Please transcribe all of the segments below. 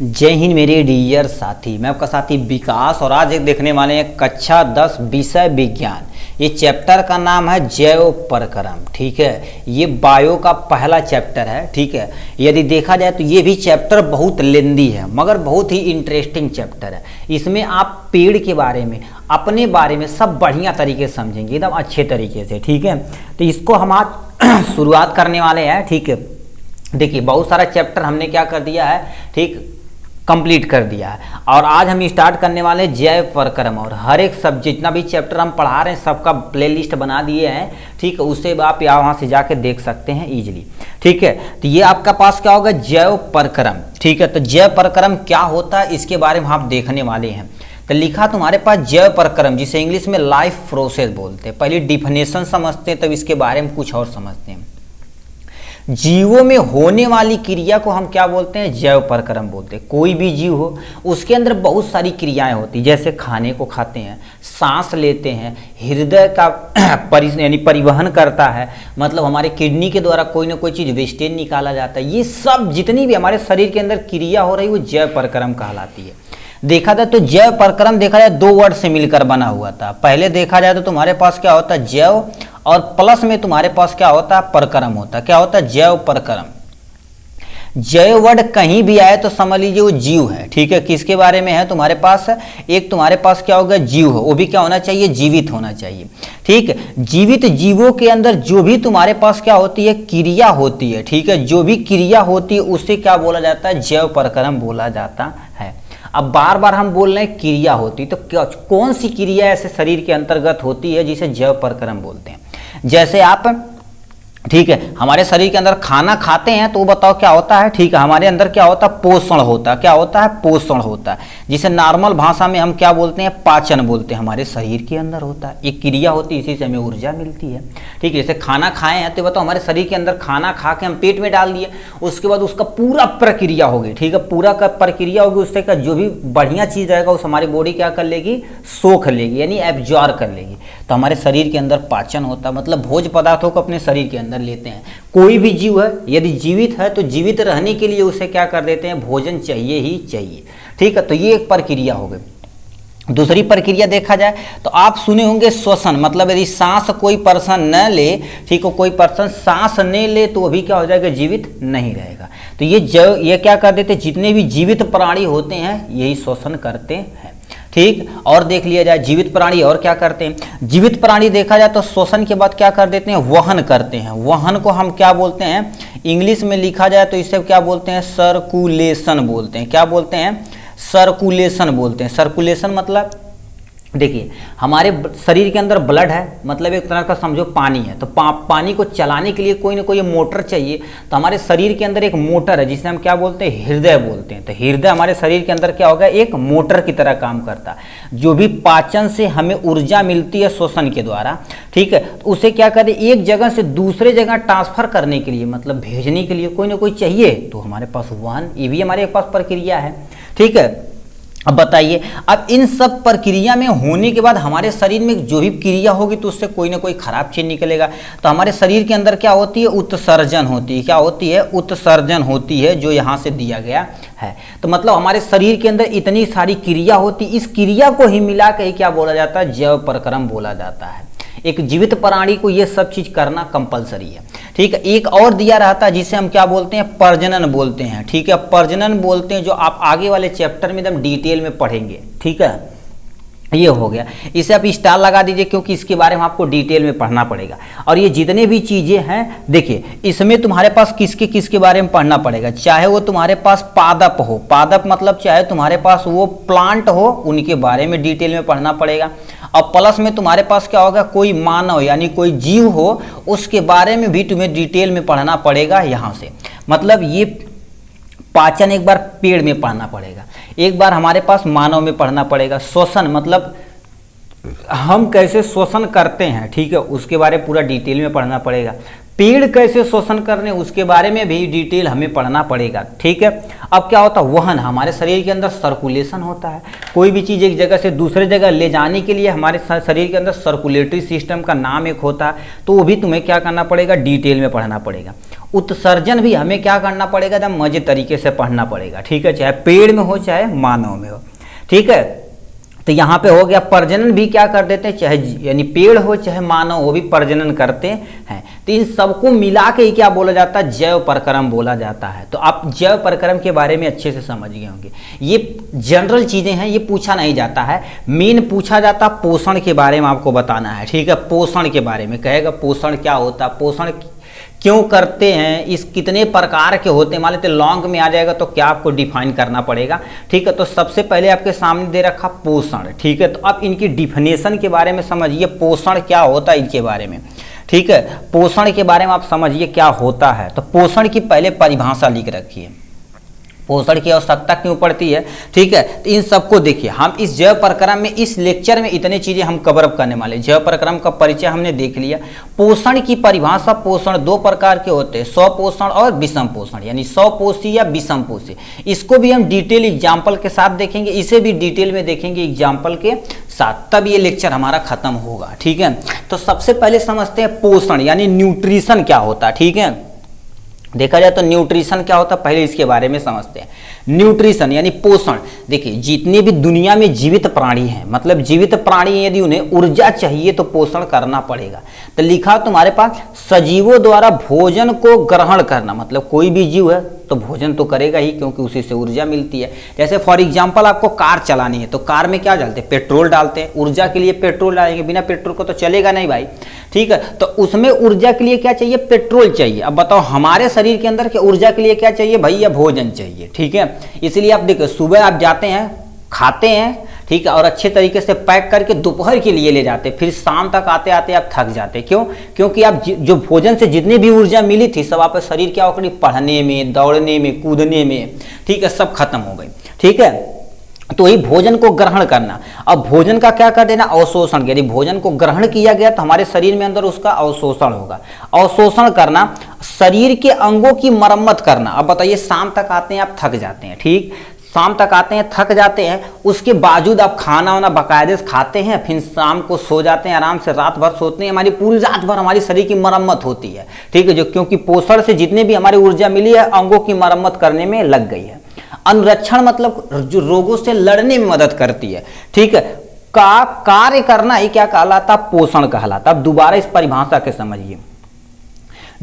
जय हिंद मेरे डियर साथी, मैं आपका साथी विकास और आज एक देखने वाले हैं कक्षा 10 विषय विज्ञान। ये चैप्टर का नाम है जैव परक्रम। ठीक है, ये बायो का पहला चैप्टर है। ठीक है, यदि देखा जाए तो ये भी चैप्टर बहुत लेंदी है मगर बहुत ही इंटरेस्टिंग चैप्टर है। इसमें आप पेड़ के बारे में, अपने बारे में सब बढ़िया तरीके से समझेंगे, एकदम अच्छे तरीके से। ठीक है, तो इसको हम आज शुरुआत करने वाले हैं। ठीक है, देखिए बहुत सारा चैप्टर हमने क्या कर दिया है, ठीक, कंप्लीट कर दिया है और आज हम स्टार्ट करने वाले जैव परक्रम। और हर एक सब्जेक्ट जितना भी चैप्टर हम पढ़ा रहे हैं सबका प्लेलिस्ट बना दिए हैं। ठीक है, उसे आप वहाँ से जाके देख सकते हैं इजीली। ठीक है, तो ये आपका पास क्या होगा, जैव परक्रम। ठीक है, तो जैव परक्रम क्या होता है इसके बारे में आप देखने वाले हैं। तो लिखा तुम्हारे पास जैव परक्रम, जिसे इंग्लिश में लाइफ प्रोसेस बोलते हैं। पहले डिफिनेशन समझते हैं तब इसके बारे में कुछ और समझते हैं। जीवों में होने वाली क्रिया को हम क्या बोलते हैं, जैव परक्रम बोलते हैं। कोई भी जीव हो उसके अंदर बहुत सारी क्रियाएं होती हैं, जैसे खाने को खाते हैं, सांस लेते हैं, हृदय का यानी परिवहन करता है, मतलब हमारे किडनी के द्वारा कोई ना कोई चीज़ वेस्टेज निकाला जाता है। ये सब जितनी भी हमारे शरीर के अंदर क्रिया हो रही है वो जैव परक्रम कहलाती है। देखा जाए तो जैव परक्रम देखा जाए दो वर्ड से मिलकर बना हुआ था। पहले देखा जाए तो तुम्हारे पास क्या होता है, जैव, और प्लस में तुम्हारे पास क्या होता है, परक्रम होता है। क्या होता है, जैव परक्रम। जैव वर्ड कहीं भी आए तो समझ लीजिए वो जीव है। ठीक है, किसके बारे में है तुम्हारे पास, एक तुम्हारे पास क्या होगा, जीव हो, वो भी क्या होना चाहिए, जीवित होना चाहिए। ठीक है, जीवित जीवों के अंदर जो भी तुम्हारे पास क्या होती है, क्रिया होती है। ठीक है, जो भी क्रिया होती है उससे क्या बोला जाता है, जैव परक्रम बोला जाता है। अब बार बार हम बोल रहे हैं क्रिया होती, तो क्या, कौन सी क्रिया ऐसे शरीर के अंतर्गत होती है जिसे जैव परक्रम बोलते हैं। जैसे आप, ठीक है, हमारे शरीर के अंदर खाना खाते हैं तो वो बताओ क्या होता है। ठीक है, हमारे अंदर क्या होता है, पोषण होता है। क्या होता है, पोषण होता है, जिसे नॉर्मल भाषा में हम क्या बोलते हैं, पाचन बोलते हैं। हमारे शरीर के अंदर होता है, एक क्रिया होती है, इसी से हमें ऊर्जा मिलती है। ठीक है, जैसे खाना खाए हैं तो बताओ हमारे शरीर के अंदर खाना खा के हम पेट में डाल दिए, उसके बाद उसका पूरा प्रक्रिया होगी। ठीक है, पूरा का प्रक्रिया होगी, उससे का जो भी बढ़िया चीज़ रहेगा उस हमारी बॉडी क्या कर लेगी, सोख लेगी, यानी एब्जॉर्ब कर लेगी। तो हमारे शरीर के अंदर पाचन होता है, मतलब भोज्य पदार्थों को अपने शरीर के अंदर लेते हैं। कोई भी जीव है यदि जीवित है तो जीवित रहने के लिए उसे क्या कर देते हैं, भोजन चाहिए ही चाहिए। ठीक है, तो ये एक प्रक्रिया हो गई। दूसरी प्रक्रिया देखा जाए तो आप सुने होंगे श्वसन, मतलब यदि सांस कोई पर्सन न ले, ठीक है, कोई पर्सन सांस नहीं ले तो अभी क्या हो जाएगा, जीवित नहीं रहेगा। तो ये क्या कर देते हैं, जितने भी जीवित प्राणी होते हैं यही श्वसन करते हैं। ठीक, और देख लिया जाए जीवित प्राणी और क्या करते हैं। जीवित प्राणी देखा जाए तो श्वसन के बाद क्या कर देते हैं, वहन करते हैं। वहन को हम क्या बोलते हैं, इंग्लिश में लिखा जाए तो इसे क्या बोलते हैं, सर्कुलेशन बोलते हैं। क्या बोलते हैं, सर्कुलेशन बोलते हैं। सर्कुलेशन मतलब देखिए हमारे शरीर के अंदर ब्लड है, मतलब एक तरह का समझो पानी है, तो पानी को चलाने के लिए कोई ना कोई मोटर चाहिए। तो हमारे शरीर के अंदर एक मोटर है जिसे हम क्या बोलते हैं, हृदय बोलते हैं। तो हृदय हमारे शरीर के अंदर क्या होगा, एक मोटर की तरह काम करता है। जो भी पाचन से हमें ऊर्जा मिलती है श्वसन के द्वारा, ठीक है, तो उसे क्या करें, एक जगह से दूसरे जगह ट्रांसफर करने के लिए, मतलब भेजने के लिए कोई ना कोई चाहिए, तो हमारे पास वाहन, ये भी हमारे पास प्रक्रिया है। ठीक है, अब बताइए, अब इन सब प्रक्रिया में होने के बाद हमारे शरीर में जो भी क्रिया होगी तो उससे कोई ना कोई खराब चीज निकलेगा। तो हमारे शरीर के अंदर क्या होती है, उत्सर्जन होती है। क्या होती है, उत्सर्जन होती है, जो यहाँ से दिया गया है। तो मतलब हमारे शरीर के अंदर इतनी सारी क्रिया होती, इस क्रिया को ही मिला के क्या बोला जाता है, जैव परक्रम बोला जाता है। एक जीवित प्राणी को ये सब चीज करना कंपलसरी है। ठीक है, एक और दिया रहता है जिसे हम क्या बोलते हैं, प्रजनन बोलते हैं। ठीक है, प्रजनन बोलते हैं, जो आप आगे वाले चैप्टर में एकदम डिटेल में पढ़ेंगे। ठीक है, ये हो गया, इसे आप स्टार लगा दीजिए क्योंकि इसके बारे में आपको डिटेल में पढ़ना पड़ेगा। और ये जितने भी चीजें हैं देखिए, इसमें तुम्हारे पास किसके किसके बारे में पढ़ना पड़ेगा, चाहे वो तुम्हारे पास पादप हो, पादप मतलब चाहे तुम्हारे पास वो प्लांट हो, उनके बारे में डिटेल में पढ़ना पड़ेगा। और प्लस में तुम्हारे पास क्या होगा, कोई मानव यानी कोई जीव हो उसके बारे में भी तुम्हें डिटेल में पढ़ना पड़ेगा यहाँ से। मतलब ये पाचन एक बार पेड़ में पढ़ना पड़ेगा, एक बार हमारे पास मानव में पढ़ना पड़ेगा। श्वसन मतलब हम कैसे श्वसन करते हैं, ठीक है, उसके बारे में पूरा डिटेल में पढ़ना पड़ेगा। पेड़ कैसे शोषण करने उसके बारे में भी डिटेल हमें पढ़ना पड़ेगा। ठीक है, अब क्या होता है, वहन, हमारे शरीर के अंदर सर्कुलेशन होता है। कोई भी चीज़ एक जगह से दूसरे जगह ले जाने के लिए हमारे शरीर के अंदर सर्कुलेटरी सिस्टम का नाम एक होता है, तो वो भी तुम्हें क्या करना पड़ेगा, डिटेल में पढ़ना पड़ेगा। उत्सर्जन भी हमें क्या करना पड़ेगा, एकदम मजे तरीके से पढ़ना पड़ेगा। ठीक है, चाहे पेड़ में हो चाहे मानव में हो। ठीक है, तो यहाँ पे हो गया प्रजनन भी क्या कर देते हैं, चाहे यानी पेड़ हो चाहे मानव हो भी प्रजनन करते हैं। तो इन सबको मिला के ही क्या बोला जाता है, जैव प्रक्रम बोला जाता है। तो आप जैव प्रक्रम के बारे में अच्छे से समझ गए होंगे। ये जनरल चीजें हैं, ये पूछा नहीं जाता है। मेन पूछा जाता पोषण के बारे में आपको बताना है। ठीक है, पोषण के बारे में कहेगा, पोषण क्या होता है, पोषण क्यों करते हैं, इस कितने प्रकार के होते हैं, मान लेते लॉन्ग में आ जाएगा तो क्या आपको डिफाइन करना पड़ेगा। ठीक है, तो सबसे पहले आपके सामने दे रखा पोषण। ठीक है, तो आप इनकी डिफिनेशन के बारे में समझिए, पोषण क्या होता है इनके बारे में। ठीक है, पोषण के बारे में आप समझिए क्या होता है। तो पोषण की पहले परिभाषा लिख रखिए, पोषण की आवश्यकता क्यों पड़ती है। ठीक है, तो इन सबको देखिए, हम इस जैव प्रक्रम में इस लेक्चर में इतने चीजें हम कवर अप करने वाले। जैव प्रक्रम का परिचय हमने देख लिया। पोषण की परिभाषा, पोषण दो प्रकार के होते हैं, स्वपोषण और विषम पोषण, यानी स्वपोषी या विषम पोषी। इसको भी हम डिटेल एग्जाम्पल के साथ देखेंगे, इसे भी डिटेल में देखेंगे एग्जाम्पल के साथ, तब ये लेक्चर हमारा खत्म होगा। ठीक है, तो सबसे पहले समझते हैं पोषण यानी न्यूट्रिशन क्या होता है। ठीक है, देखा जाए तो न्यूट्रिशन क्या होता है, पहले इसके बारे में समझते हैं। न्यूट्रिशन यानी पोषण, देखिए जितने भी दुनिया में जीवित प्राणी हैं, मतलब जीवित प्राणी यदि उन्हें ऊर्जा चाहिए तो पोषण करना पड़ेगा। तो लिखा तुम्हारे पास, सजीवों द्वारा भोजन को ग्रहण करना, मतलब कोई भी जीव है तो भोजन तो करेगा ही, क्योंकि उसी से ऊर्जा मिलती है। जैसे फॉर एग्जांपल आपको कार चलानी है तो कार में क्या डालते हैं, पेट्रोल डालते हैं। ऊर्जा के लिए पेट्रोल डालेंगे, बिना पेट्रोल को तो चलेगा नहीं भाई। ठीक है, तो उसमें ऊर्जा के लिए क्या चाहिए, पेट्रोल चाहिए। अब बताओ हमारे शरीर के अंदर के ऊर्जा के लिए क्या चाहिए भैया, भोजन चाहिए। ठीक है, इसलिए आप देखो सुबह आप जाते हैं, खाते हैं, ठीक है, और अच्छे तरीके से पैक करके दोपहर के लिए ले जाते, फिर शाम तक आते आते आप थक जाते। क्यों, क्योंकि आप जो भोजन से जितनी भी ऊर्जा मिली थी सब आप शरीर क्या हो गई, पढ़ने में, दौड़ने में, कूदने में, ठीक है, सब खत्म हो गई। ठीक है, तो ही भोजन को ग्रहण करना। अब भोजन का क्या कर देना, अवशोषण। यदि भोजन को ग्रहण किया गया तो हमारे शरीर में अंदर उसका अवशोषण होगा। अवशोषण करना, शरीर के अंगों की मरम्मत करना। अब बताइए शाम तक आते हैं आप थक जाते हैं, ठीक, शाम तक आते हैं थक जाते हैं, उसके बावजूद आप खाना वाना बाकायदे से खाते हैं, फिर शाम को सो जाते हैं, आराम से रात भर सोते हैं। हमारी पूरी रात भर हमारी शरीर की मरम्मत होती है। ठीक है, जो क्योंकि पोषण से जितने भी हमारी ऊर्जा मिली है अंगों की मरम्मत करने में लग गई है। अनुरक्षण मतलब जो रोगों से लड़ने में मदद करती है। ठीक है, का कार्य करना ही क्या कहलाता, पोषण कहलाता। अब दोबारा इस परिभाषा के समझिए,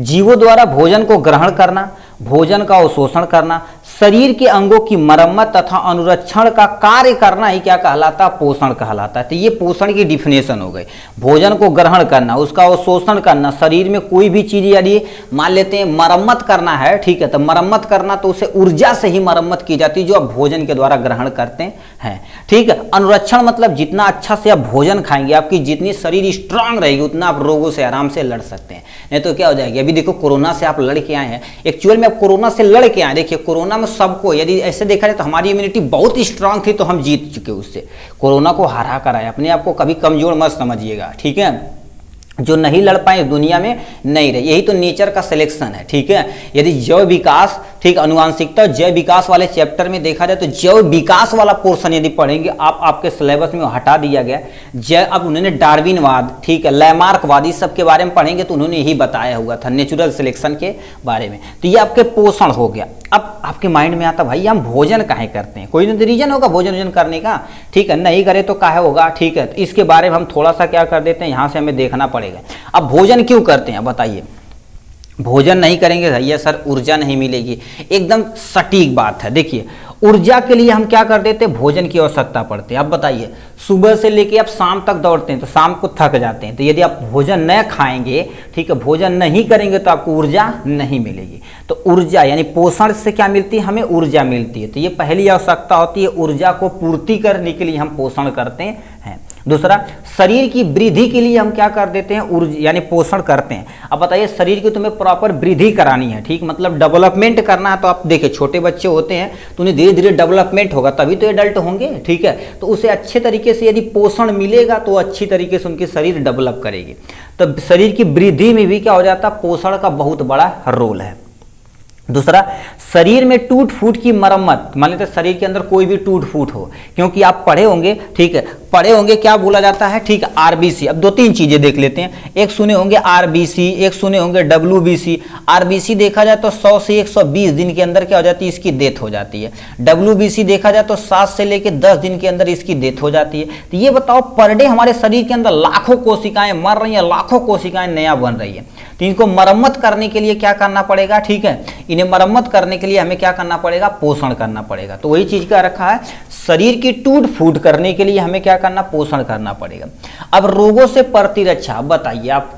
जीवों द्वारा भोजन को ग्रहण करना, भोजन का अवशोषण करना, शरीर के अंगों की मरम्मत तथा अनुरक्षण का कार्य करना ही क्या कहलाता, पोषण कहलाता है। तो ये पोषण की डिफिनेशन हो गई। भोजन को ग्रहण करना, उसका अवशोषण करना, शरीर में कोई भी चीज यदि मान लेते हैं मरम्मत करना है, ठीक है, तो मरम्मत करना तो उसे ऊर्जा से ही मरम्मत की जाती है जो आप भोजन के द्वारा ग्रहण करते हैं। ठीक है, अनुरक्षण मतलब जितना अच्छा से आप भोजन खाएंगे, आपकी जितनी शरीर स्ट्रांग रहेगी उतना आप रोगों से आराम से लड़ सकते हैं। नहीं तो क्या हो जाएगी, अभी देखो कोरोना से आप लड़ के आए हैं, एक्चुअल में आप कोरोना से लड़ के आए। देखिए कोरोना में सबको यदि ऐसे देखा जाए तो हमारी इम्यूनिटी बहुत स्ट्रांग थी तो हम जीत चुके उससे, कोरोना को हरा कर आए। अपने आप को कभी कमजोर मत समझिएगा। ठीक है, जो नहीं लड़ पाए दुनिया में नहीं रहे, यही तो नेचर का सिलेक्शन है। ठीक है, यदि जैव विकास, ठीक, अनुवांशिकता जैव विकास वाले चैप्टर में देखा जाए तो जैव विकास वाला पोर्शन यदि पढ़ेंगे आप, आपके सिलेबस में हटा दिया गया जैव। अब उन्होंने डार्विनवाद, ठीक है, लैमार्कवाद, इस सब के बारे में पढ़ेंगे तो उन्होंने यही बताया हुआ था नेचुरल सिलेक्शन के बारे में। तो ये आपके पोषण हो गया। अब आपके माइंड में आता भाई हम भोजन काहे करते हैं, कोई ना रीजन होगा भोजन वोजन करने का। ठीक है, नहीं करे तो काहे होगा। ठीक है, तो इसके बारे में हम थोड़ा सा क्या कर देते हैं, यहाँ से हमें देखना पड़ेगा। अब भोजन क्यों करते हैं बताइए, भोजन नहीं करेंगे भैया सर ऊर्जा नहीं मिलेगी, एकदम सटीक बात है। देखिए ऊर्जा के लिए हम क्या कर देते हैं, भोजन की आवश्यकता पड़ती है। अब बताइए सुबह से लेके आप शाम तक दौड़ते हैं तो शाम को थक जाते हैं, तो यदि आप भोजन न खाएंगे, ठीक है, भोजन नहीं करेंगे तो आपको ऊर्जा नहीं मिलेगी। तो ऊर्जा यानी पोषण से क्या मिलती है, हमें ऊर्जा मिलती है। तो ये पहली आवश्यकता होती है, ऊर्जा को पूर्ति करने के लिए हम पोषण करते हैं। दूसरा, शरीर की वृद्धि के लिए हम क्या कर देते हैं, ऊर्जा यानी पोषण करते हैं। अब बताइए, शरीर की तुम्हें प्रॉपर वृद्धि करानी है, ठीक, मतलब डेवलपमेंट करना है, तो आप देखिए छोटे बच्चे होते हैं तो उन्हें धीरे धीरे डेवलपमेंट होगा, तभी तो एडल्ट होंगे, ठीक है। तो उसे अच्छे तरीके से यदि पोषण मिलेगा तो अच्छी तरीके से उनकी शरीर डेवलप करेगी। तो शरीर की वृद्धि में भी क्या हो जाता है, पोषण का बहुत बड़ा रोल है। दूसरा, शरीर में टूट फूट की मरम्मत, मान लेते शरीर के अंदर कोई भी टूट फूट हो, क्योंकि आप पढ़े होंगे, ठीक है, पढ़े होंगे क्या बोला जाता है, ठीक है, आरबीसी। अब दो तीन चीजें देख लेते हैं, एक सुने होंगे आरबीसी, एक सुने होंगे डब्ल्यूबीसी। आरबीसी देखा जाए तो 100 से 120 दिन के अंदर क्या हो जाती है, इसकी डेथ हो जाती है। डब्ल्यूबीसी देखा जाए तो 7 से लेकर 10 दिन के अंदर इसकी डेथ हो जाती है। तो ये बताओ, पर डे हमारे शरीर के अंदर लाखों कोशिकाएं मर रही हैं, लाखों कोशिकाएं नया बन रही है। तो इनको मरम्मत करने के लिए क्या करना पड़ेगा, ठीक है, इन्हें मरम्मत करने के लिए हमें क्या करना पड़ेगा, पोषण करना पड़ेगा। तो वही चीज का रखा है, शरीर की टूट फूट करने के लिए हमें क्या करना, पोषण करना पड़ेगा। अब रोगों से प्रतिरक्षा, अब बताइए, आप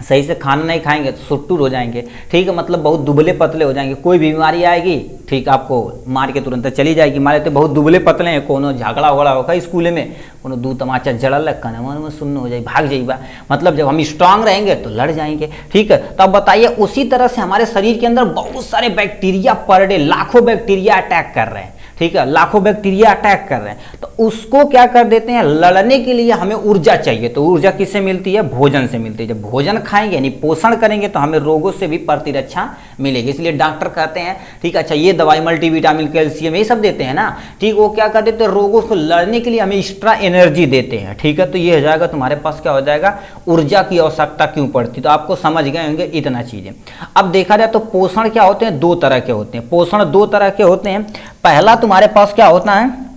सही से खाना नहीं खाएंगे तो सुट्टूर हो जाएंगे, ठीक है, मतलब बहुत दुबले पतले हो जाएंगे, कोई बीमारी आएगी, ठीक, आपको मार के तुरंत चली जाएगी। मान लेते बहुत दुबले पतले हैं, कोनो झगड़ा वगड़ा होगा स्कूल में, कोनो दू तमाचा जड़ल कनवा में सुन्न हो जाए, भाग जाइबा, मतलब जब हम स्ट्रांग रहेंगे तो लड़ जाएंगे, ठीक है। तो अब बताइए, उसी तरह से हमारे शरीर के अंदर बहुत सारे बैक्टीरिया पर डे, लाखों बैक्टीरिया अटैक कर रहे हैं, ठीक है, लाखों बैक्टीरिया अटैक कर रहे हैं। तो उसको क्या कर देते हैं, लड़ने के लिए हमें ऊर्जा चाहिए। तो ऊर्जा किससे मिलती है, भोजन से मिलती है। जब भोजन खाएंगे यानी पोषण करेंगे तो हमें रोगों से भी प्रतिरक्षा मिलेगी। इसलिए डॉक्टर कहते हैं, ठीक, अच्छा ये दवाई मल्टीविटामिन, कैल्शियम, ये सब देते हैं ना, ठीक, वो क्या कर देते हैं, रोगों को लड़ने के लिए हमें एक्स्ट्रा एनर्जी देते हैं, ठीक है। तो ये हो जाएगा, तुम्हारे पास क्या हो जाएगा, ऊर्जा की आवश्यकता क्यों पड़ती। तो आपको समझ गए होंगे इतना चीजें। अब देखा जाए तो पोषण क्या होते हैं, दो तरह के होते हैं। पोषण दो तरह के होते हैं। पहला तुम्हारे पास क्या होता है,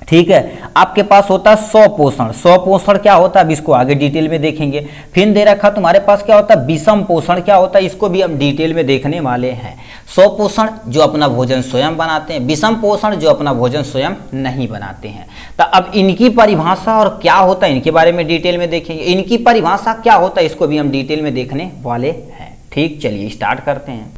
ठीक है, आपके पास होता है स्वपोषण। स्वपोषण क्या होता है, अब इसको आगे डिटेल में देखेंगे। फिर दे रखा तुम्हारे पास क्या होता है, विषम पोषण क्या होता है, इसको भी हम डिटेल में देखने वाले हैं। स्वपोषण जो अपना भोजन स्वयं बनाते हैं, विषम पोषण जो अपना भोजन स्वयं नहीं बनाते हैं। तो अब इनकी परिभाषा और क्या होता है, इनके बारे में डिटेल में देखेंगे। इनकी परिभाषा क्या होता है, इसको भी हम डिटेल में देखने वाले हैं, ठीक। चलिए स्टार्ट करते हैं,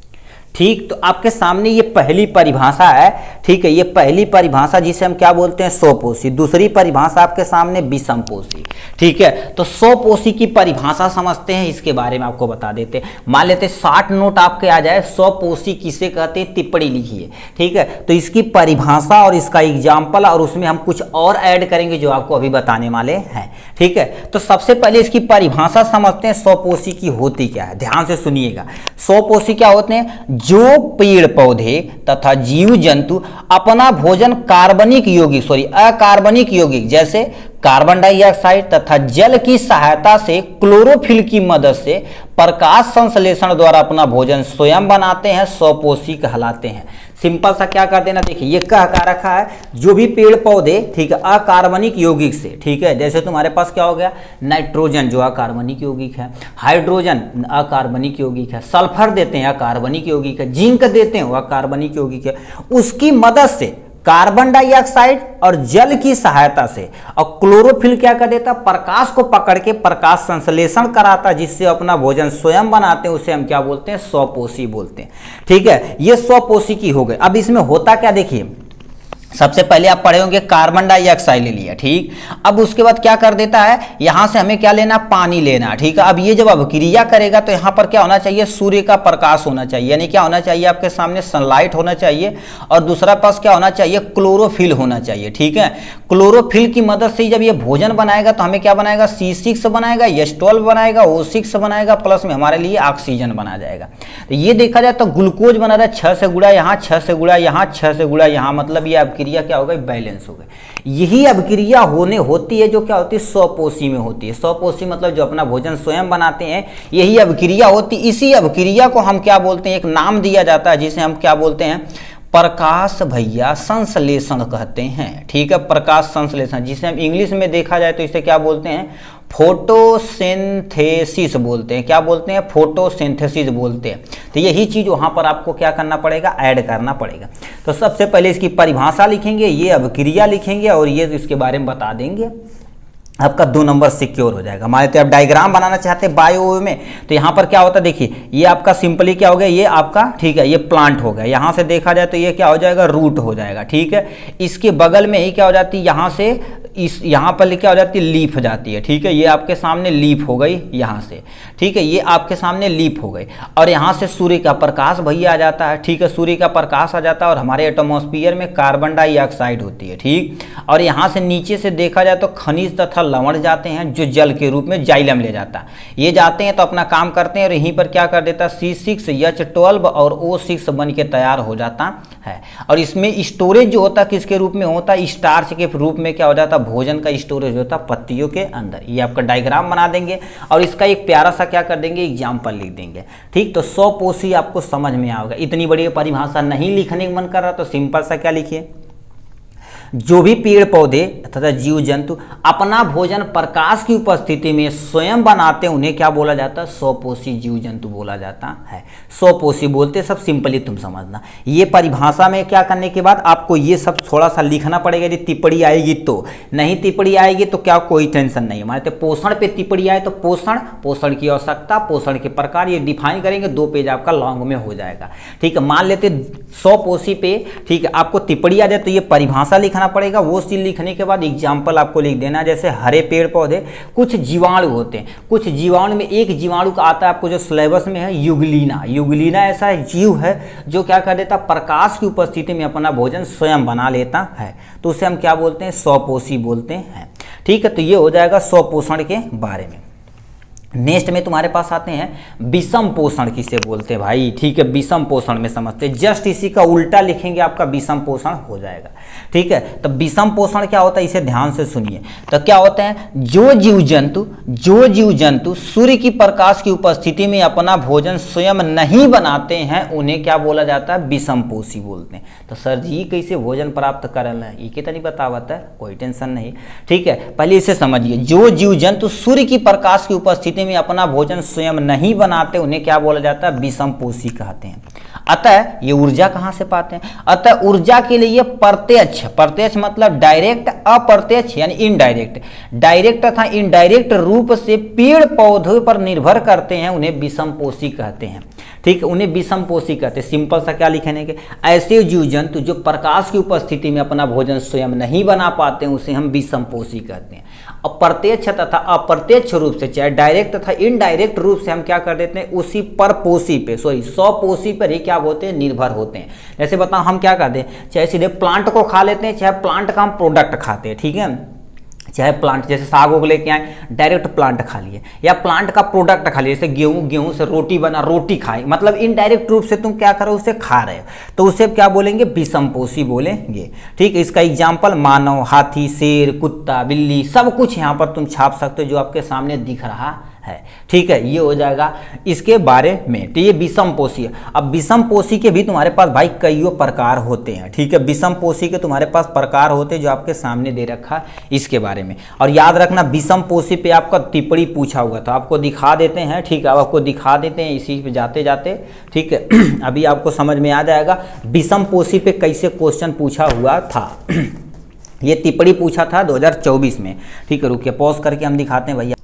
ठीक। तो आपके सामने ये पहली परिभाषा है, ठीक है, ये पहली परिभाषा जिसे हम क्या बोलते हैं, स्वपोषी। दूसरी परिभाषा आपके सामने विषमपोषी, ठीक है। तो स्वपोषी की परिभाषा समझते हैं, इसके बारे में आपको बता देते हैं। मान लेते 60 नोट आपके आ जाए, स्वपोषी किसे कहते हैं, टिप्पणी लिखिए, ठीक है। तो इसकी परिभाषा और इसका एग्जाम्पल, और उसमें हम कुछ और ऐड करेंगे जो आपको अभी बताने वाले हैं, ठीक है। तो सबसे पहले इसकी परिभाषा समझते हैं, स्वपोषी की होती क्या है, ध्यान से सुनिएगा। स्वपोषी क्या होते हैं, जो पेड़ पौधे तथा जीव जंतु अपना भोजन कार्बनिक यौगिक अकार्बनिक यौगिक जैसे कार्बन डाइऑक्साइड तथा जल की सहायता से क्लोरोफिल की मदद से प्रकाश संश्लेषण द्वारा अपना भोजन स्वयं बनाते हैं, स्वपोषी कहलाते हैं। सिंपल सा क्या कर देना, देखिए ये कह रखा है, जो भी पेड़ पौधे, ठीक है, अकार्बनिक यौगिक से, ठीक है, जैसे तुम्हारे पास क्या हो गया, नाइट्रोजन जो अकार्बनिक यौगिक है, हाइड्रोजन अकार्बनिक यौगिक है, सल्फर देते हैं अकार्बनिक यौगिक है, जिंक देते हैं वो अकार्बनिक यौगिक है, उसकी मदद से कार्बन डाइऑक्साइड और जल की सहायता से, और क्लोरोफिल क्या कर देता, प्रकाश को पकड़ के प्रकाश संश्लेषण कराता, जिससे अपना भोजन स्वयं बनाते हैं, उसे हम क्या बोलते हैं, स्वपोषी बोलते हैं, ठीक है। ये स्वपोषी की हो गई। अब इसमें होता क्या, देखिए सबसे पहले आप पढ़े होंगे कार्बन डाइऑक्साइड ले लिया, ठीक। अब उसके बाद क्या कर देता है, यहां से हमें क्या लेना, पानी लेना, ठीक है। अब ये जब अभिक्रिया करेगा तो यहां पर क्या होना चाहिए, सूर्य का प्रकाश होना चाहिए, यानी क्या होना चाहिए, आपके सामने सनलाइट होना चाहिए, और दूसरा पास क्या होना चाहिए, क्लोरोफिल होना चाहिए, ठीक है। क्लोरोफिल की मदद से जब ये भोजन बनाएगा तो हमें क्या बनाएगा, C6 बनाएगा, H12 बनाएगा, O6 बनाएगा, प्लस में हमारे लिए ऑक्सीजन बना जाएगा। तो ये देखा जाए तो ग्लूकोज बना रहा है, 6 से गुड़ा यहाँ, 6 से गुड़ा यहाँ, 6 से गुड़ा यहाँ, मतलब ये अभिक्रिया क्या हो गई, बैलेंस हो गई। यही अभिक्रिया होती है जो क्या होती है, स्वपोषी में होती है। स्वपोषी मतलब जो अपना भोजन स्वयं बनाते हैं, यही अभिक्रिया होती। इसी अभिक्रिया को हम क्या बोलते हैं, एक नाम दिया जाता है जिसे हम क्या बोलते हैं, प्रकाश भैया संश्लेषण कहते हैं, ठीक है। प्रकाश संश्लेषण, जिसे हम इंग्लिश में देखा जाए तो इसे क्या बोलते हैं, फोटोसिंथेसिस बोलते हैं। क्या बोलते हैं, फोटोसिंथेसिस बोलते हैं। तो यही चीज वहां पर आपको क्या करना पड़ेगा, ऐड करना पड़ेगा। तो सबसे पहले इसकी परिभाषा लिखेंगे, ये अभिक्रिया लिखेंगे, और ये इसके बारे में बता देंगे, आपका 2 नंबर सिक्योर हो जाएगा। मान लेते हैं आप डायग्राम बनाना चाहते हैं बायो में, तो यहाँ पर क्या होता है, देखिए ये आपका सिंपली क्या हो गया, ये आपका, ठीक है, ये प्लांट हो गया। यहाँ से देखा जाए तो ये क्या हो जाएगा, रूट हो जाएगा, ठीक है। इसके बगल में ही क्या हो जाती है, यहाँ से इस यहाँ पर क्या हो जाती है, लीफ जाती है। ठीक है, ये आपके सामने लीफ हो गई यहाँ से। ठीक है, ये आपके सामने लीफ हो गई और यहाँ से सूर्य का प्रकाश भैया आ जाता है। ठीक है, सूर्य का प्रकाश आ जाता है और हमारे एटमॉस्फेयर में कार्बन डाइऑक्साइड होती है। ठीक, और यहाँ से नीचे से देखा जाए तो खनिज तथा लवण जाते हैं जो जल के रूप में जाइलम ले जाता है। ये जाते हैं तो अपना काम करते हैं और यहीं पर क्या कर देता है, C6H12 और O6 बन के तैयार हो जाता है। और इसमें स्टोरेज जो होता है किसके रूप में होता है, स्टार्च के रूप में क्या हो जाता है, भोजन का स्टोरेज होता है पत्तियों के अंदर। ये आपका डायग्राम बना देंगे और इसका एक प्यारा सा क्या कर देंगे, एग्जाम्पल लिख देंगे। ठीक, तो 100 पोषी आपको समझ में आएगा। इतनी बड़ी परिभाषा नहीं लिखने का मन कर रहा तो सिंपल सा क्या लिखिए, जो भी पेड़ पौधे तथा जीव जंतु अपना भोजन प्रकाश की उपस्थिति में स्वयं बनाते हैं उन्हें क्या बोला जाता है, स्वपोषी जीव जंतु बोला जाता है। स्वपोषी बोलते सब सिंपली तुम समझना। ये परिभाषा में क्या करने के बाद आपको ये सब थोड़ा सा लिखना पड़ेगा। यदि टिप्पणी आएगी तो, नहीं टिप्पणी आएगी तो क्या कोई टेंशन नहीं। हमारे पोषण पे टिप्पणी आए तो पोषण, पोषण की आवश्यकता, पोषण के प्रकार, ये डिफाइन करेंगे। 2 पेज आपका लॉन्ग में हो जाएगा। ठीक है, मान लेते 100 पोषी पे, ठीक है, आपको टिप्पणी आ जाए तो ये परिभाषा लिखना पड़ेगा। वो चीज लिखने के बाद एग्जाम्पल आपको लिख देना। जैसे हरे पेड़ पौधे, कुछ जीवाणु होते हैं, कुछ जीवाणु में एक जीवाणु का आता है आपको जो सिलेबस में है, युगलीना। युगलीना ऐसा जीव है जो क्या कर देता, प्रकाश की उपस्थिति में अपना भोजन स्वयं बना लेता है, तो उसे हम क्या बोलते हैं, स्वपोषी बोलते हैं। ठीक है, तो ये हो जाएगा स्वपोषण के बारे में। नेक्स्ट में तुम्हारे पास आते हैं विषम पोषण किसे बोलते हैं भाई। ठीक है, विषम पोषण में समझते हैं, जस्ट इसी का उल्टा लिखेंगे आपका विषम पोषण हो जाएगा। ठीक है, तो विषम पोषण क्या होता है इसे ध्यान से सुनिए। तो क्या होता है, जो जीव जंतु सूर्य की प्रकाश की उपस्थिति में अपना भोजन स्वयं नहीं बनाते हैं उन्हें क्या बोला जाता है, विषम पोषी बोलते हैं। तो सर जी कैसे भोजन प्राप्त करल है, ये तनी बतावत है, कोई टेंशन नहीं। ठीक है, पहले इसे समझिए। जो जीव जंतु सूर्य की प्रकाश की उपस्थिति में अपना भोजन स्वयं नहीं बनाते उन्हें क्या बोला जाता है, विषम पोषी कहते हैं। अतः ये ऊर्जा कहां से पाते हैं, अतः ऊर्जा के लिए प्रत्यक्ष, प्रत्यक्ष मतलब डायरेक्ट, अप्रत्यक्ष यानी इनडायरेक्ट, डायरेक्ट तथा इनडायरेक्ट रूप से पेड़ पौधों पर निर्भर करते हैं उन्हें विषम पोषी कहते हैं। ठीक है, उन्हें विषम पोषी कहते हैं। सिंपल सा क्या लिखने के, ऐसे जीव जंतु जो प्रकाश की उपस्थिति में अपना भोजन स्वयं नहीं बना पाते हैं उसे हम विषम पोषी कहते हैं। और प्रत्यक्ष तथा अप्रत्यक्ष रूप से, चाहे डायरेक्ट तथा इनडायरेक्ट रूप से हम क्या कर देते हैं, उसी पर पोषी पे, स्वपोषी पर ही क्या होते हैं, निर्भर होते हैं। जैसे बताओ हम क्या करते हैं, चाहे सीधे प्लांट को खा लेते हैं, चाहे प्लांट का हम प्रोडक्ट खाते हैं। ठीक है, चाहे प्लांट जैसे साग को लेके आए डायरेक्ट प्लांट खा लिए, या प्लांट का प्रोडक्ट खा लिए, जैसे गेहूं से रोटी बना, रोटी खाए, मतलब इनडायरेक्ट रूप से तुम क्या करो, उसे खा रहे हो, तो उसे क्या बोलेंगे, विषम पोषी बोलेंगे। ठीक है, इसका एग्जाम्पल मानव, हाथी, शेर, कुत्ता, बिल्ली, सब कुछ यहाँ पर तुम छाप सकते हो जो आपके सामने दिख रहा है। ठीक है, ये हो जाएगा इसके बारे में। तो ये विषम पोषी है। अब विषम पोषी के भी तुम्हारे पास भाई कईयों प्रकार होते हैं। ठीक है, विषम पोषी के तुम्हारे पास प्रकार होते हैं जो आपके सामने दे रखा है इसके बारे में। और याद रखना विषम पोषी पे आपका टिप्पणी पूछा हुआ था, आपको दिखा देते हैं। ठीक है, अब आपको दिखा देते हैं इसी पे जाते जाते। ठीक है, अभी आपको समझ में आ जाएगा विषम पोषी पे कैसे क्वेश्चन पूछा हुआ था। ये टिप्पणी पूछा था 2024 में। ठीक है, रुकिए पॉज करके हम दिखाते हैं भैया।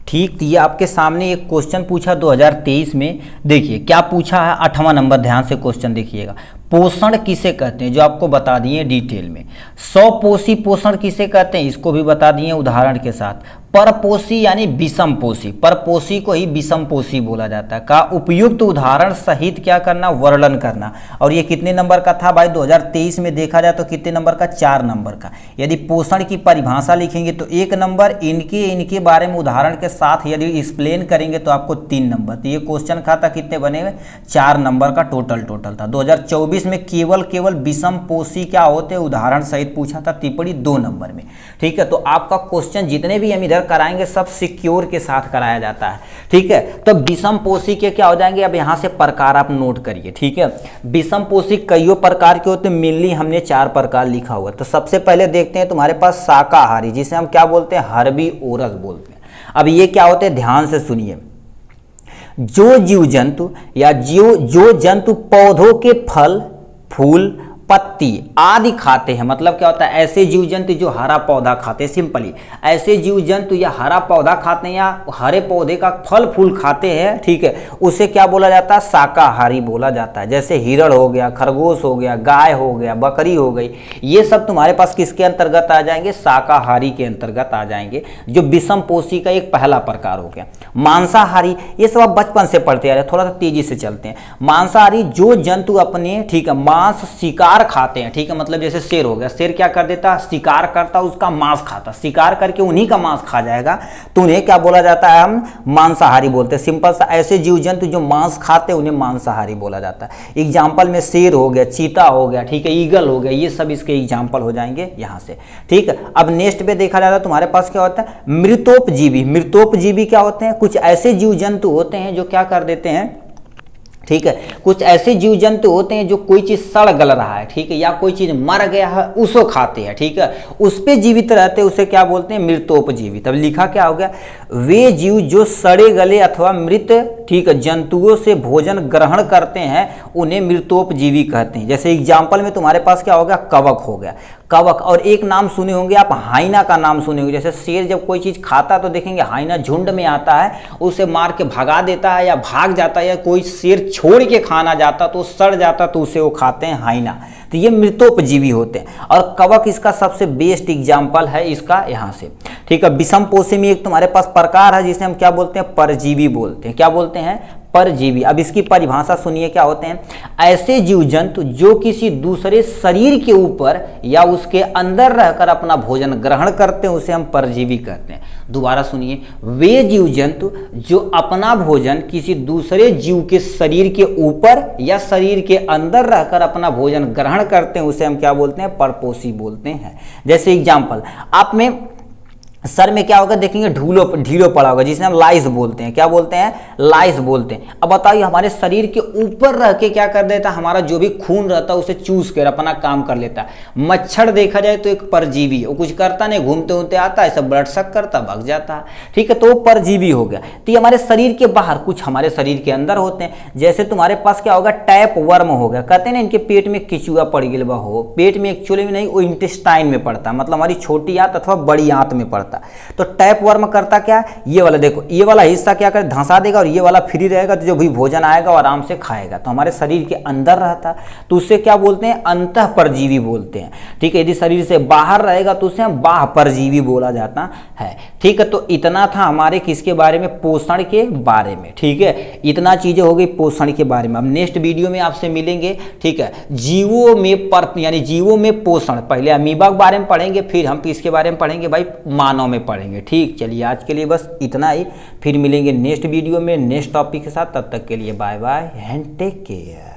ठीक, तो ये आपके सामने एक क्वेश्चन पूछा 2023 में। देखिए क्या पूछा है, 8वां नंबर, ध्यान से क्वेश्चन देखिएगा। पोषण किसे कहते हैं, जो आपको बता दिए डिटेल में। स्वपोषी पोषण किसे कहते हैं, इसको भी बता दिए उदाहरण के साथ। परपोषी यानी विषम पोषी, परपोषी को ही विषम पोषी बोला जाता है। का उपयुक्त उदाहरण सहित क्या करना, वर्णन करना। और ये कितने नंबर का था भाई, 2023 में देखा जाए तो कितने नंबर का, 4 नंबर का। यदि पोषण की परिभाषा लिखेंगे तो 1 नंबर, इनके बारे में उदाहरण के साथ यदि एक्सप्लेन करेंगे तो आपको 3 नंबर। तो ये क्वेश्चन खाता कितने बने हुए, 4 नंबर का टोटल था। 2024 में केवल विषम पोषी क्या होते उदाहरण सहित पूछा था, टिप्पणी 2 नंबर में। ठीक है, तो आपका क्वेश्चन जितने भी हम इधर कराएंगे सब सिक्योर के साथ कराया जाता है। ठीक है, तो विषम पोषी के क्या हो जाएंगे, अब यहां से प्रकार आप नोट करिए। ठीक है, विषम पोषी कईयों प्रकार के होते हैं, मेनली हमने 4 प्रकार लिखा हुआ। तो सबसे पहले देखते हैं तुम्हारे पास शाकाहारी, जिसे हम क्या बोलते हैं, हर्बीवोरस बोलते हैं। अब ये क्या होते हैं, ध्यान से सुनिए। जो जीव जंतु या जो जंतु पौधों के फल, फूल, पत्ती आदि खाते हैं। मतलब क्या होता है, ऐसे जीव जंतु जो हरा पौधा खाते हैं, सिंपली ऐसे जीव जंतु या हरा पौधा खाते हैं या हरे पौधे का फल फूल खाते हैं, ठीक है, उसे क्या बोला जाता है, शाकाहारी बोला जाता है। जैसे हिरण हो गया, खरगोश हो गया, गाय हो गया, बकरी हो गई, ये सब तुम्हारे पास किसके अंतर्गत आ जाएंगे, शाकाहारी के अंतर्गत आ जाएंगे, जो विषम पोषी का एक पहला प्रकार हो गया। मांसाहारी, ये सब आप बचपन से पढ़ते आ रहे, थोड़ा सा तेजी से चलते हैं। मांसाहारी जो जंतु अपने, ठीक है, मांस शिकार खाते हैं, ठीक है, मतलब जैसे शेर हो गया, शेर क्या कर देता, शिकार करता, उसका मांस खाता, शिकार करके उन्हीं का मांस खा जाएगा, तो उन्हें क्या बोला जाता है, हम मांसाहारी बोलते हैं। सिंपल सा, ऐसे जीव जंतु जो मांस खाते हैं उन्हें मांसाहारी बोला जाता है। एग्जाम्पल में शेर हो गया, चीता हो गया, ठीक है, ईगल हो गया, ये सब इसके एग्जाम्पल हो जाएंगे यहाँ से, ठीक है। अब नेक्स्ट पे देखा जाता है तुम्हारे पास क्या होता है, मृतोपजीवी। मृतोपजीवी क्या होते हैं, कुछ ऐसे जीव जंतु होते हैं जो क्या कर देते हैं, ठीक है, कुछ ऐसे जीव जंतु होते हैं जो कोई चीज सड़ गल रहा है, ठीक है, या कोई चीज मर गया है उसको खाते हैं, ठीक है, उस पे जीवित रहते हैं, उसे क्या बोलते हैं, मृतोपजीवी। तब लिखा क्या हो गया, वे जीव जो सड़े गले अथवा मृत, ठीक है, जंतुओं से भोजन ग्रहण करते हैं उन्हें मृतोपजीवी कहते हैं। जैसे एग्जाम्पल में तुम्हारे पास क्या हो गया, कवक हो गया, कवक। और एक नाम सुने होंगे आप, हाइना का नाम सुने होंगे। जैसे शेर जब कोई चीज खाता तो देखेंगे हाइना झुंड में आता है, उसे मार के भगा देता है या भाग जाता है, या कोई शेर छोड़ के खाना जाता तो सड़ जाता तो उसे वो खाते हैं हाइना। तो ये मृतोपजीवी होते हैं, और कवक इसका सबसे बेस्ट एग्जाम्पल है इसका यहाँ से, ठीक है। विषम पोषी में एक तुम्हारे पास प्रकार है जिसे हम क्या बोलते हैं, परजीवी बोलते हैं। क्या बोलते हैं, परजीवी। अब इसकी परिभाषा सुनिए क्या होते हैं, ऐसे जीव जंतु जो किसी दूसरे शरीर के ऊपर या उसके अंदर रहकर अपना भोजन ग्रहण करते हैं उसे हम परजीवी कहते हैं। दोबारा सुनिए, वे जीव जंतु जो अपना भोजन किसी दूसरे जीव के शरीर के ऊपर या शरीर के अंदर रहकर अपना भोजन ग्रहण करते हैं उसे हम क्या बोलते हैं, परपोषी बोलते हैं। जैसे एग्जाम्पल, आप में सर में क्या होगा, देखेंगे ढीलो पड़ा होगा, जिसे हम लाइस बोलते हैं। क्या बोलते हैं, लाइस बोलते हैं। अब बताइए, हमारे शरीर के ऊपर रह के क्या कर देता है, हमारा जो भी खून रहता है उसे चूस कर अपना काम कर लेता है। मच्छर देखा जाए तो एक परजीवी है, वो कुछ करता नहीं, घूमते घूमते आता है, सब ब्लड सक करता, भाग जाता है, ठीक है, तो वो परजीवी हो गया। तो ये हमारे शरीर के बाहर, कुछ हमारे शरीर के अंदर होते हैं। जैसे तुम्हारे पास क्या होगा, टैप वर्म हो गया, कहते हैं ना इनके पेट में किचुआ पड़ गया हो, पेट में एक्चुअली में नहीं, वो इंटेस्टाइन में पड़ता है, मतलब हमारी छोटी आंत अथवा बड़ी आंत में पड़ता। तो टैप वर्म करता क्या, ये वाला देखो, ये वाला हिस्सा क्या कर धंसा देगा और ये वाला फ्री रहेगा, तो जो भी भोजन आएगा वो आराम से खाएगा। तो हमारे शरीर के अंदर रहता, तो उससे क्या बोलते हैं, अंतः परजीवी बोलते हैं, ठीक है। यदि शरीर से बाहर रहेगा तो उसे हम बाह्य परजीवी बोला जाता है, ठीक है। तो इतना था हमारे किसके बारे में, पोषण के बारे में, ठीक है। इतना चीजें हो गई पोषण के बारे में। अब नेक्स्ट वीडियो में आपसे मिलेंगे, ठीक है, जीवों में यानी जीवों में पोषण। पहले अमीबा के बारे में पढ़ेंगे, फिर हम किसके बारे में पढ़ेंगे भाई, मानव में पढ़ेंगे, ठीक। चलिए आज के लिए बस इतना ही, फिर मिलेंगे नेक्स्ट वीडियो में नेक्स्ट टॉपिक के साथ। तब तक के लिए bye bye and take care.